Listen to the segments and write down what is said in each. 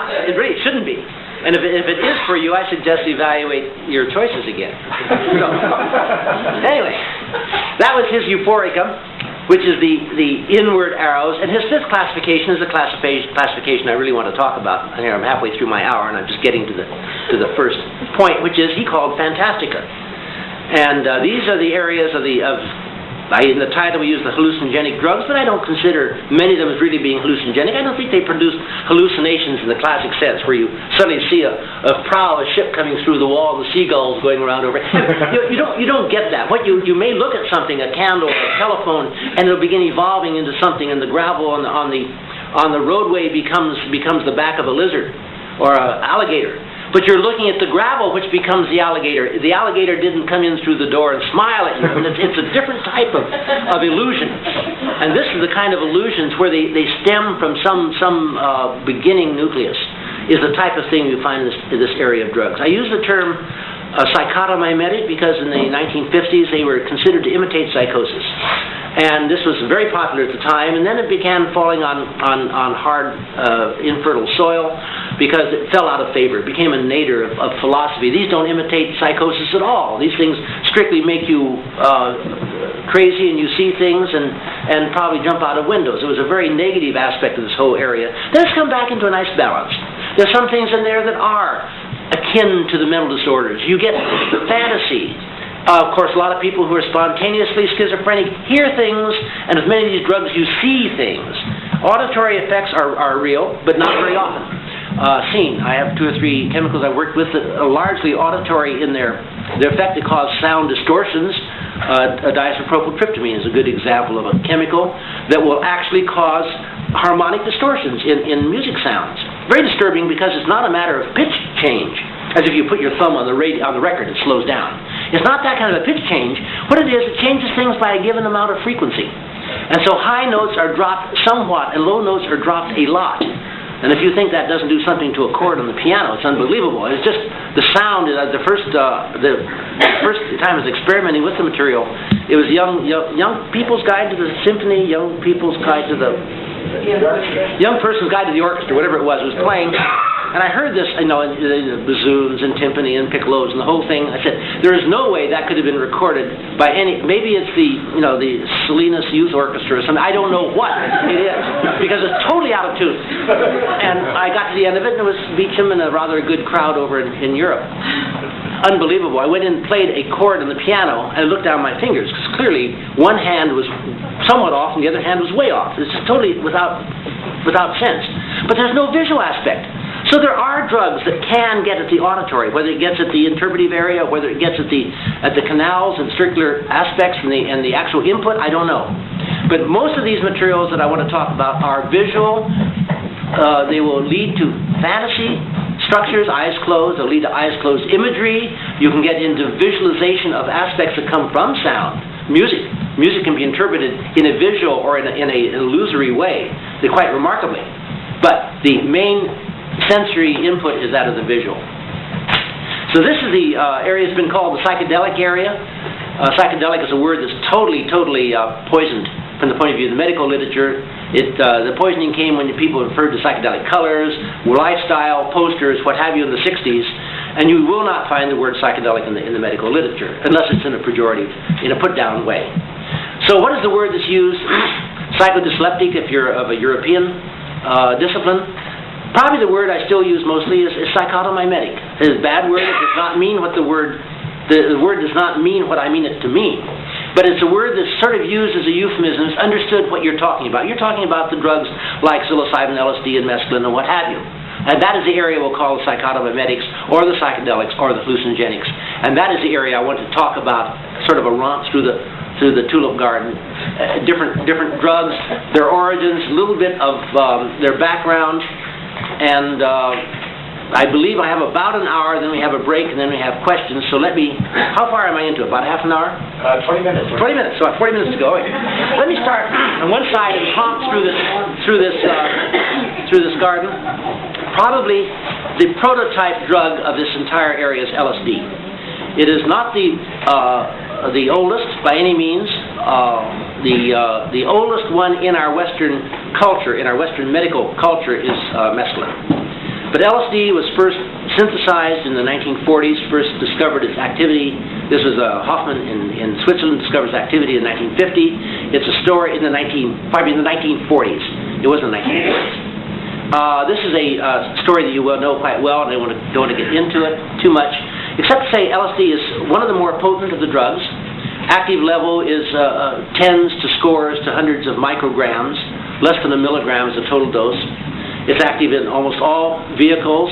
not. It really shouldn't be. And if it is for you, I suggest evaluate your choices again. So, anyway, that was his euphoricum, which is the inward arrows. And his fifth classification is the classification I really want to talk about. Here I'm halfway through my hour, and I'm just getting to the first point, which is he called Fantastica. And these are the areas in the title we use the hallucinogenic drugs, but I don't consider many of them as really being hallucinogenic. I don't think they produce hallucinations in the classic sense, where you suddenly see a prow, a ship coming through the wall, the seagulls going around over it. You don't get that. What you may look at something, a candle, a telephone, and it'll begin evolving into something, and the gravel on the roadway becomes the back of a lizard or an alligator. But you're looking at the gravel, which becomes the alligator. The alligator didn't come in through the door and smile at you. And it's a different type of illusion. And this is the kind of illusions where they stem from some beginning nucleus, is the type of thing you find in this area of drugs. I use the term psychotomimetic because in the 1950s they were considered to imitate psychosis. And this was very popular at the time, and then it began falling on hard, infertile soil because it fell out of favor. It became a nadir of philosophy. These don't imitate psychosis at all. These things strictly make you crazy, and you see things and probably jump out of windows. It was a very negative aspect of this whole area. Then it's come back into a nice balance. There's some things in there that are akin to the mental disorders. You get fantasy. Of course, a lot of people who are spontaneously schizophrenic hear things, and with many of these drugs, you see things. Auditory effects are real, but not very often seen. I have 2 or 3 chemicals I worked with that are largely auditory in their effect to cause sound distortions. Diisopropyltryptamine is a good example of a chemical that will actually cause harmonic distortions in music sounds. Very disturbing because it's not a matter of pitch change, as if you put your thumb on the record, it slows down. It's not that kind of a pitch change. What it is, it changes things by a given amount of frequency. And so high notes are dropped somewhat, and low notes are dropped a lot. And if you think that doesn't do something to a chord on the piano, it's unbelievable. It's just the sound. The first time I was experimenting with the material, it was young people's guide to the symphony, young people's guide to the young person's guide to the orchestra, whatever it was playing. And I heard this, the bassoons and timpani and piccolos and the whole thing. I said, there is no way that could have been recorded by any. Maybe it's the Salinas Youth Orchestra or something. I don't know what it is because it's totally out of tune. And I got to the end of it, and it was Beecham and a rather good crowd over in Europe. Unbelievable. I went in and played a chord on the piano, and I looked down my fingers because clearly one hand was somewhat off and the other hand was way off. It's totally without sense. But there's no visual aspect. So there are drugs that can get at the auditory, whether it gets at the interpretive area, whether it gets at the canals and circular aspects and the actual input, I don't know. But most of these materials that I want to talk about are visual. They will lead to fantasy structures, eyes closed. They'll lead to eyes closed imagery. You can get into visualization of aspects that come from sound. Music can be interpreted in a visual or in an illusory way, quite remarkably. But the main sensory input is that of the visual. So this is the area that's been called the psychedelic area. Psychedelic is a word that's totally poisoned from the point of view of the medical literature. The poisoning came when people referred to psychedelic colors, lifestyle, posters, what have you in the 60s, and you will not find the word psychedelic in the medical literature, unless it's in a pejorative, in a put-down way. So what is the word that's used? Psychodyspeptic, if you're of a European discipline. Probably the word I still use mostly is psychotomimetic. It is a bad word. It does not mean what the word does not mean what I mean it to mean. But it's a word that's sort of used as a euphemism. It's understood what you're talking about. You're talking about the drugs like psilocybin, LSD, and mescaline, and what have you. And that is the area we'll call the psychotomimetics, or the psychedelics, or the hallucinogenics. And that is the area I want to talk about, sort of a romp through the tulip garden. Different drugs, their origins, a little bit of their background. And I believe I have about an hour, then we have a break, and then we have questions. So how far am I into it? About half an hour? 20 minutes. 20 minutes, so I have 40 minutes to go. Let me start on one side and prompt through this garden. Probably the prototype drug of this entire area is LSD. It is not the oldest by any means. The oldest one in our Western culture, in our Western medical culture, is mescaline. But LSD was first synthesized in the 1940s, first discovered its activity. This was Hoffman in Switzerland discovers activity in 1950. It's a story in the 1940s. It wasn't the 1940s. This is a story that you will know quite well, and I don't want to get into it too much, except to say LSD is one of the more potent of the drugs. Active level is tens to scores to hundreds of micrograms, less than a milligram is the total dose. It's active in almost all vehicles.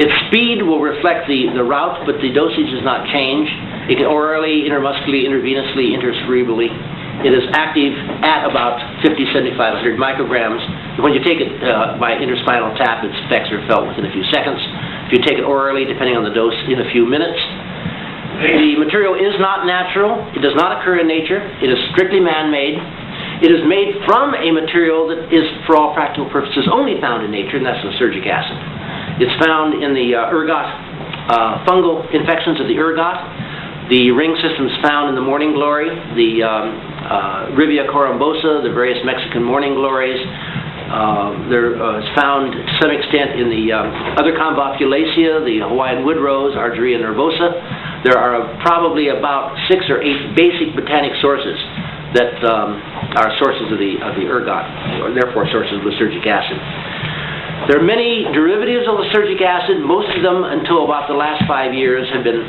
Its speed will reflect the route, but the dosage does not change. It can orally, intramuscularly, intravenously, intercerebrally. It is active at about 50-7,500 micrograms. When you take it by interspinal tap, its effects are felt within a few seconds. If you take it orally, depending on the dose, in a few minutes. The material is not natural. It does not occur in nature. It is strictly man-made. It is made from a material that is, for all practical purposes, only found in nature, and that's lysergic acid. It's found in the ergot, fungal infections of the ergot. The ring system is found in the morning glory, the Rivia corymbosa, the various Mexican morning glories. It's found to some extent in the other convolvulaceae, the Hawaiian wood rose, Argyria nervosa. There are probably about 6 or 8 basic botanic sources that are sources of the ergot, or therefore sources of lysergic acid. There are many derivatives of lysergic acid. Most of them, until about the last 5 years, have been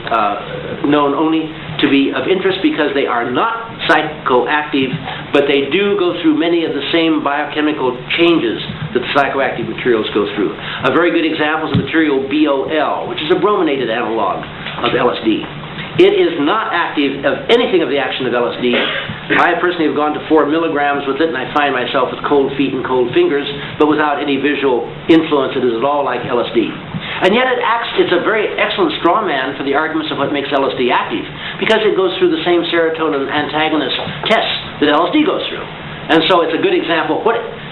known only to be of interest because they are not psychoactive, but they do go through many of the same biochemical changes that the psychoactive materials go through. A very good example is the material BOL, which is a brominated analog of LSD. It is not active of anything of the action of LSD. I personally have gone to 4 milligrams with it, and I find myself with cold feet and cold fingers, but without any visual influence. It is at all like LSD. And yet it's a very excellent straw man for the arguments of what makes LSD active, because it goes through the same serotonin antagonist tests that LSD goes through. And so it's a good example.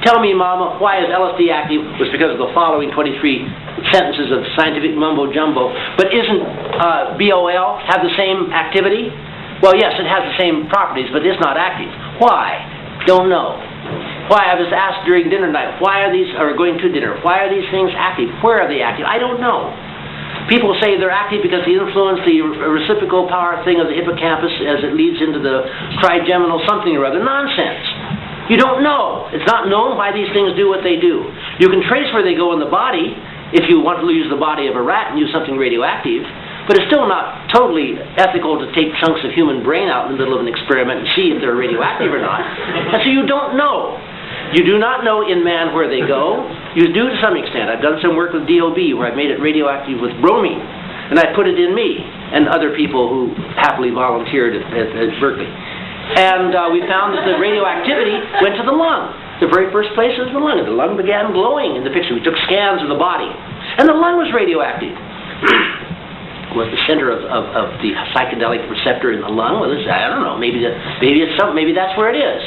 Tell me, Mama, why is LSD active? It was because of the following 23 sentences of scientific mumbo-jumbo. But isn't BOL have the same activity? Well, yes, it has the same properties, but it's not active. Why? Don't know. Why? I was asked during dinner night, or going to dinner, why are these things active? Where are they active? I don't know. People say they're active because they influence the reciprocal power thing of the hippocampus as it leads into the trigeminal something or other. Nonsense. You don't know. It's not known why these things do what they do. You can trace where they go in the body if you want to use the body of a rat and use something radioactive, but it's still not totally ethical to take chunks of human brain out in the middle of an experiment and see if they're radioactive or not. And so you don't know. You do not know in man where they go. You do to some extent. I've done some work with DOB where I've made it radioactive with bromine, and I put it in me and other people who happily volunteered at Berkeley. And we found that the radioactivity went to the lung. The very first place was the lung. And the lung began glowing in the picture. We took scans of the body. And the lung was radioactive. Was the center of the psychedelic receptor in the lung? Well, I don't know. Maybe that's where it is.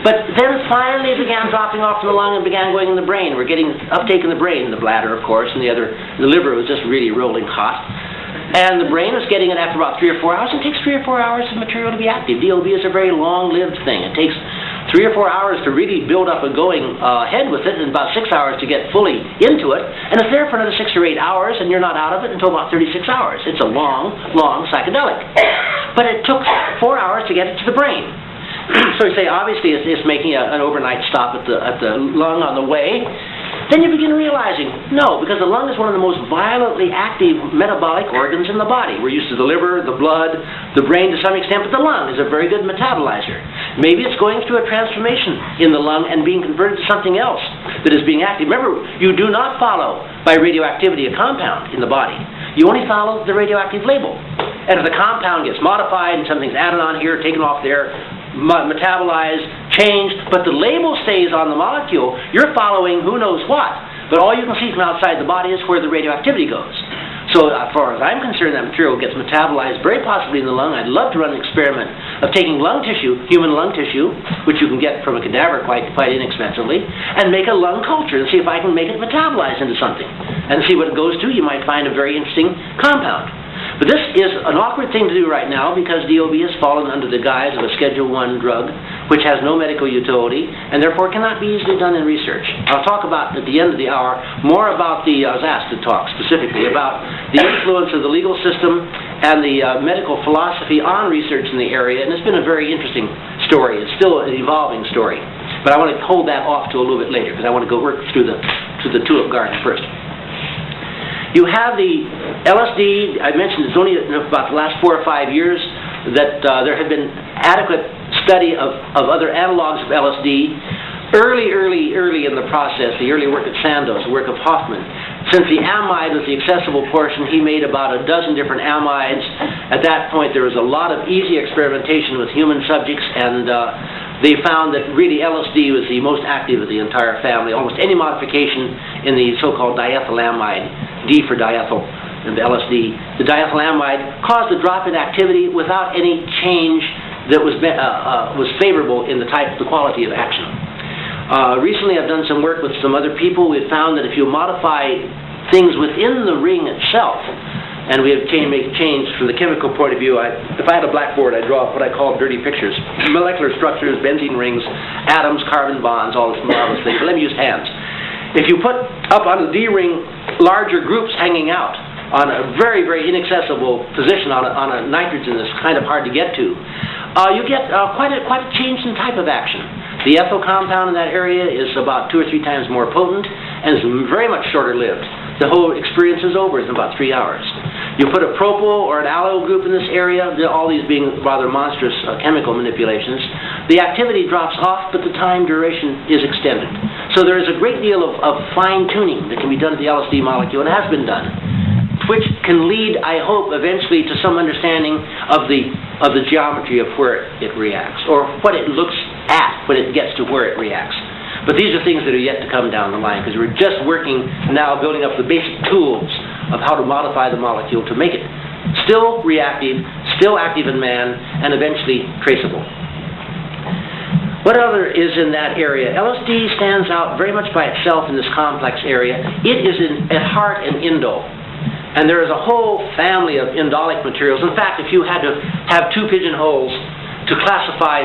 But then finally it began dropping off from the lung and began going in the brain. We're getting uptake in the brain, the bladder, of course, and the liver was just really rolling hot. And the brain was getting it after about 3 or 4 hours. It takes 3 or 4 hours for material to be active. DOB is a very long-lived thing. It takes 3 or 4 hours to really build up a going head with it, and about 6 hours to get fully into it. And it's there for another 6 or 8 hours, and you're not out of it until about 36 hours. It's a long, long psychedelic. But it took 4 hours to get it to the brain. So you say, obviously, it's making an overnight stop at the lung on the way. Then you begin realizing, no, because the lung is one of the most violently active metabolic organs in the body. We're used to the liver, the blood, the brain to some extent, but the lung is a very good metabolizer. Maybe it's going through a transformation in the lung and being converted to something else that is being active. Remember, you do not follow by radioactivity a compound in the body. You only follow the radioactive label. And if the compound gets modified and something's added on here, taken off there, metabolized, changed, but the label stays on the molecule, you're following who knows what. But all you can see from outside the body is where the radioactivity goes. So as far as I'm concerned, that material gets metabolized very possibly in the lung. I'd love to run an experiment of taking lung tissue, human lung tissue, which you can get from a cadaver quite inexpensively, and make a lung culture and see if I can make it metabolize into something. And see what it goes to. You might find a very interesting compound. But this is an awkward thing to do right now because DOB has fallen under the guise of a Schedule I drug which has no medical utility, and therefore cannot be easily done in research. I'll talk about, at the end of the hour, more about I was asked to talk specifically about the influence of the legal system and the medical philosophy on research in the area, and it's been a very interesting story. It's still an evolving story. But I want to hold that off to a little bit later, because I want to go work through the tulip garden first. You have the LSD. I mentioned it's only about the last 4 or 5 years that there have been adequate study of other analogs of LSD. Early in the process, the early work at Sandoz, the work of Hoffman, since the amide was the accessible portion, he made about a dozen different amides. At that point, there was a lot of easy experimentation with human subjects, and they found that really LSD was the most active of the entire family. Almost any modification in the so-called diethylamide, D for diethyl, and the LSD, the diethylamide caused a drop in activity without any change that was favorable in the quality of action. Recently, I've done some work with some other people. We've found that if you modify things within the ring itself, and we have made change from the chemical point of view. If I had a blackboard, I'd draw what I call dirty pictures. Molecular structures, benzene rings, atoms, carbon bonds, all this marvelous things. But let me use hands. If you put up on the D ring larger groups hanging out on a very, very inaccessible position on a nitrogen that's kind of hard to get to, you get quite a change in type of action. The ethyl compound in that area is about 2 or 3 times more potent and is very much shorter lived. The whole experience is over in about 3 hours. You put a propyl or an allyl group in this area, all these being rather monstrous chemical manipulations, the activity drops off, but the time duration is extended. So there is a great deal of fine-tuning that can be done to the LSD molecule, and has been done, which can lead, I hope, eventually to some understanding of the geometry of where it reacts, or what it looks at when it gets to where it reacts. But these are things that are yet to come down the line, because we're just working now building up the basic tools of how to modify the molecule to make it still reactive, still active in man, and eventually traceable. What other is in that area? LSD stands out very much by itself in this complex area. It is at heart an indole. And there is a whole family of indolic materials. In fact, if you had to have 2 pigeonholes to classify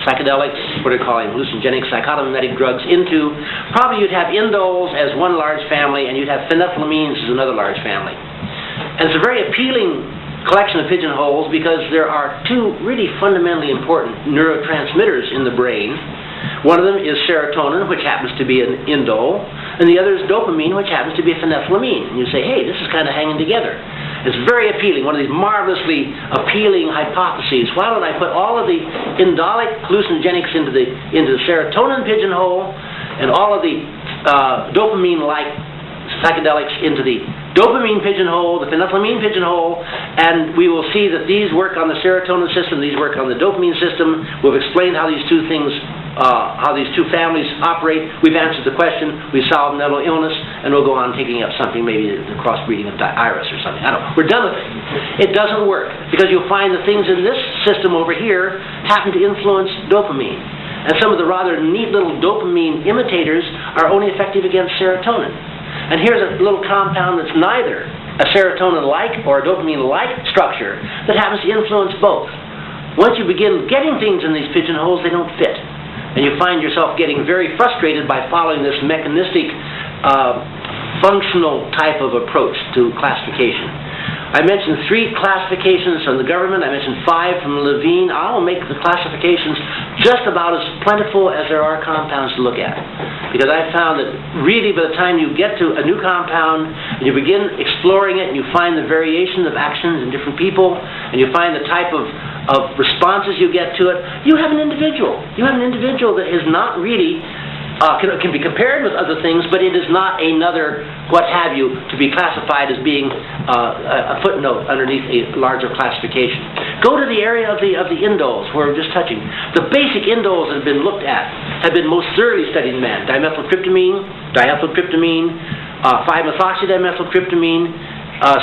psychedelics, what are they calling, hallucinogenic, psychotomimetic drugs into, probably you'd have indoles as one large family, and you'd have phenethylamines as another large family. And it's a very appealing collection of pigeonholes because there are 2 really fundamentally important neurotransmitters in the brain. One of them is serotonin, which happens to be an indole, and the other is dopamine, which happens to be a phenethylamine. And you say, hey, this is kind of hanging together. It's very appealing, one of these marvelously appealing hypotheses. Why don't I put all of the indolic hallucinogenics into the serotonin pigeonhole, and all of the dopamine-like psychedelics into the dopamine pigeonhole, the phenethylamine pigeonhole, and we will see that these work on the serotonin system, these work on the dopamine system. We've explained how these 2 things, how these 2 families operate. We've answered the question. We've solved mental illness, and we'll go on taking up something, maybe the crossbreeding of iris or something. I don't know. We're done with it. It doesn't work, because you'll find the things in this system over here happen to influence dopamine. And some of the rather neat little dopamine imitators are only effective against serotonin. And here's a little compound that's neither a serotonin-like or a dopamine-like structure that happens to influence both. Once you begin getting things in these pigeonholes, they don't fit. And you find yourself getting very frustrated by following this mechanistic, functional type of approach to classification. I mentioned 3 classifications from the government. I mentioned 5 from Levine. I'll make the classifications just about as plentiful as there are compounds to look at. Because I've found that really by the time you get to a new compound, and you begin exploring it, and you find the variation of actions in different people, and you find the type of responses you get to it, you have an individual. You have an individual that is not really can be compared with other things, but it is not another what have you to be classified as being a footnote underneath a larger classification. Go to the area of the indoles where we're just touching. The basic indoles that have been looked at have been most thoroughly studied in man. Dimethyltryptamine, diethyltryptamine, 5-methoxydimethyltryptamine,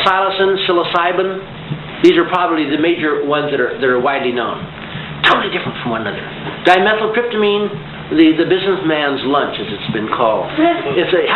psilocin, psilocybin. These are probably the major ones that are widely known. Totally different from one another. Dimethyltryptamine, the businessman's lunch, as it's been called. It's a